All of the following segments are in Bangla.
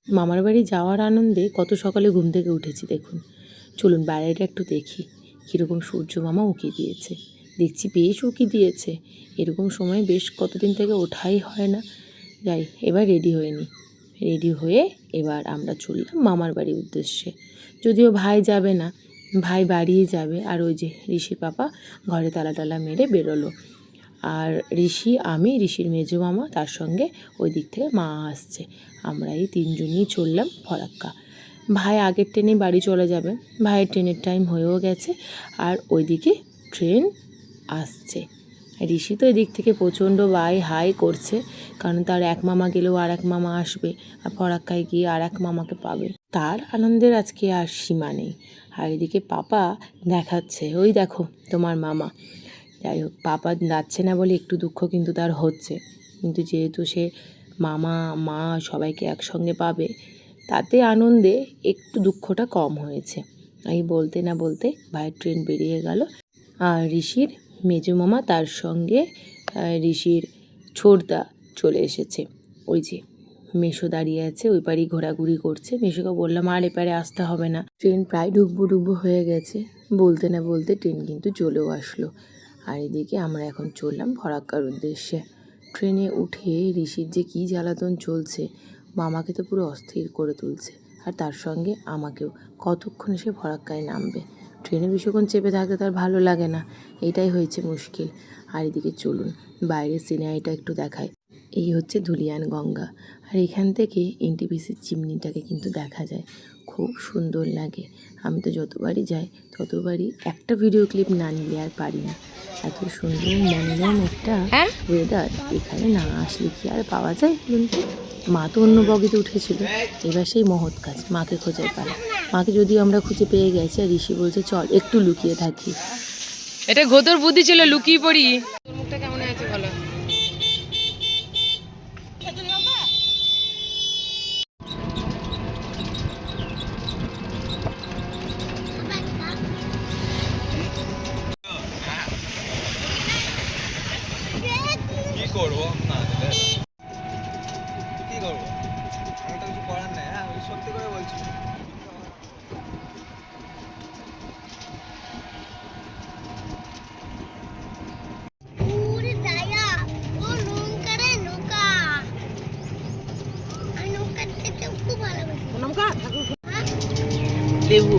মামার বাড়ি যাওয়ার আনন্দে কত সকালে ঘুম থেকে উঠেছি দেখুন। চলুন বাইরেটা একটু দেখি কীরকম সূর্য মামা উঁকি দিয়েছে। দেখছি বেশ উঁকি দিয়েছে, এরকম সময় বেশ কতদিন থেকে ওঠাই হয় না। যাই এবার রেডি হয়ে নিই। রেডি হয়ে এবার আমরা চললাম মামার বাড়ির উদ্দেশ্যে। যদিও ভাই যাবে না, ভাই বাড়িই যাবে। আর ওই যে ঋষির পাপা ঘরে তালা টালা মেরে বেরোলো। আর ঋষি, আমি, ঋষির মেজো মামা, তার সঙ্গে ওই দিক থেকে মা আসছে। আমরা এই তিনজনই চললাম ফরাক্কা। ভাই আগের ট্রেনে বাড়ি চলে যাবে, ভাইয়ের ট্রেনের টাইম হয়েও গেছে। আর ওইদিকে ট্রেন আসছে। ঋষি তো এদিক থেকে প্রচণ্ড হাই করছে, কারণ তার এক মামা গেলেও আর এক মামা আসবে, আর ফরাক্কায় গিয়ে আর এক মামাকে পাবে। তার আনন্দের আজকে আর সীমা নেই। আর এদিকে পাপা দেখাচ্ছে, ওই দেখো তোমার মামা। যাই হোক, পাপা যাচ্ছে না বলে একটু দুঃখ কিন্তু তার হচ্ছে, কিন্তু যেহেতু সে মামা মা সবাইকে একসঙ্গে পাবে, তাতে আনন্দে একটু দুঃখটা কম হয়েছে। এই বলতে না বলতে ভাইয়ের ট্রেন বেরিয়ে গেল। আর ঋষির মেজো মামা তার সঙ্গে ঋষির ছোটদা চলে এসেছে। ওই যে মেশো দাঁড়িয়ে আছে, ওই পারেই ঘোরাঘুরি করছে। মেশোকে বললাম আর এপারে আসতে হবে না, ট্রেন প্রায় ডুববো হয়ে গেছে। বলতে না বলতে ট্রেন কিন্তু চলেও আসলো। আর এদিকে আমরা এখন চললাম ফরাক্কার উদ্দেশ্যে। ট্রেনে উঠে ঋষির যে কী জ্বালাতন চলছে, মামাকে তো পুরো অস্থির করে তুলছে, আর তার সঙ্গে আমাকেও। কতক্ষণে সে ফরাক্কায় নামবে? ট্রেনে বেশিক্ষণ চেপে থাকতে তার ভালো লাগে না, এটাই হয়েছে মুশকিল। আর এদিকে চলুন বাইরের সিনারিটা একটু দেখায়। এই হচ্ছে ধুলিয়ান গঙ্গা, আর এখান থেকে এনটিপিসির চিমনিটাকে কিন্তু দেখা যায়। খুব সুন্দর লাগে। আমি তো যতবারই যাই ততবারই একটা ভিডিও ক্লিপ না নিলে আর পারি না। এত সুন্দর মনোরম একটা ওয়েদার, এখানে না আসলে কি আর পাওয়া যায় বলুন তো? মা তো অন্য বগিতে উঠেছিল, এবার সেই মহৎ কাজ মাকে খোঁজার পালা। মাকে যদিও আমরা খুঁজে পেয়ে গেছি, আর ঋষি বলছে চল একটু লুকিয়ে থাকি। এটা গোতর বুদ্ধি ছিল, লুকিয়ে পড়ি। তোর মুখটা কেমন আছে বলো? কি করবো না কি করবো, আমি তো কিছু করার নেই। হ্যাঁ সত্যি করে বলছি। লেবু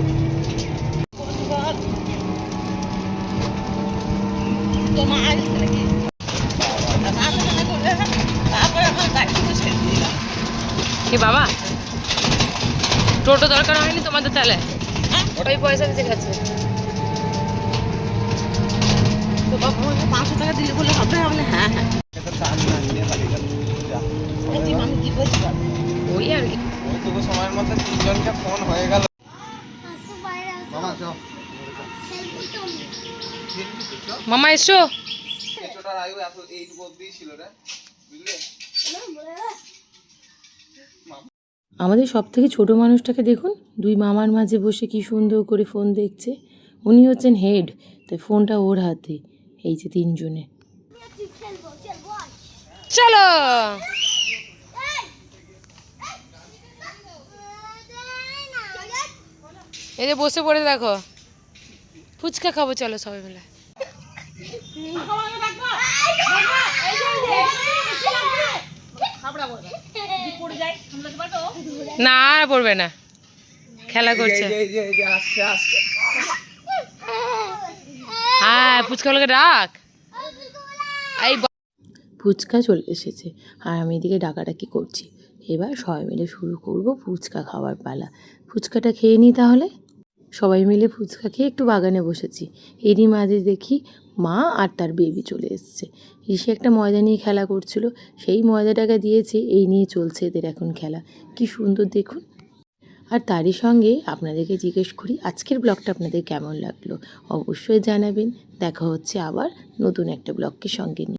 কি বাবা, টোটো দরকার হয়নি তোমাদের তাহলে? ওটাই পয়সা দিতে গেছে তো বাবা, 500 টাকা দিলে বলে হবে? বলে হ্যাঁ হ্যাঁ। ওই আর কি, ওইটুকু সময়ের মধ্যে তিনজনকে ফোন হয়ে গেল। মামা এসো। এইটুকু অব্দি ছিল রে, বুঝলে? আমাদের সব থেকে ছোটো মানুষটাকে দেখুন, দুই মামার মাঝে বসে কি সুন্দর করে ফোন দেখছে। উনি হচ্ছেন হেড, তাই ফোনটা ওর হাতে। এই যে তিনজনে চলো। এই যে বসে পড়ে দেখো, ফুচকা খাবো, চলো সবাই মিলে। না পড়বে না, খেলা করছে। হ্যাঁ ফুচকাগুলোকে রাখ। এই ফুচকা চলে এসেছে, আর আমি এদিকে ডাকাডাকি করছি। এবার সবাই মিলে শুরু করব ফুচকা খাওয়ার পালা। ফুচকাটা খেয়ে নিই তাহলে। সবাই মিলে ফুচকা খেয়ে একটু বাগানে বসেছি। এরই মাঝে দেখি মা আর তার বেবি চলে এসছে। ঋষি একটা ময়দা নিয়ে খেলা করছিল, সেই ময়দাটাকে দিয়েছে, এই নিয়ে চলছে এদের এখন খেলা। কি সুন্দর দেখুন। আর তারই সঙ্গে আপনাদেরকে জিজ্ঞেস করি আজকের ব্লগটা আপনাদের কেমন লাগলো, অবশ্যই জানাবেন। দেখা হচ্ছে আবার নতুন একটা ব্লগকে সঙ্গে নিয়ে।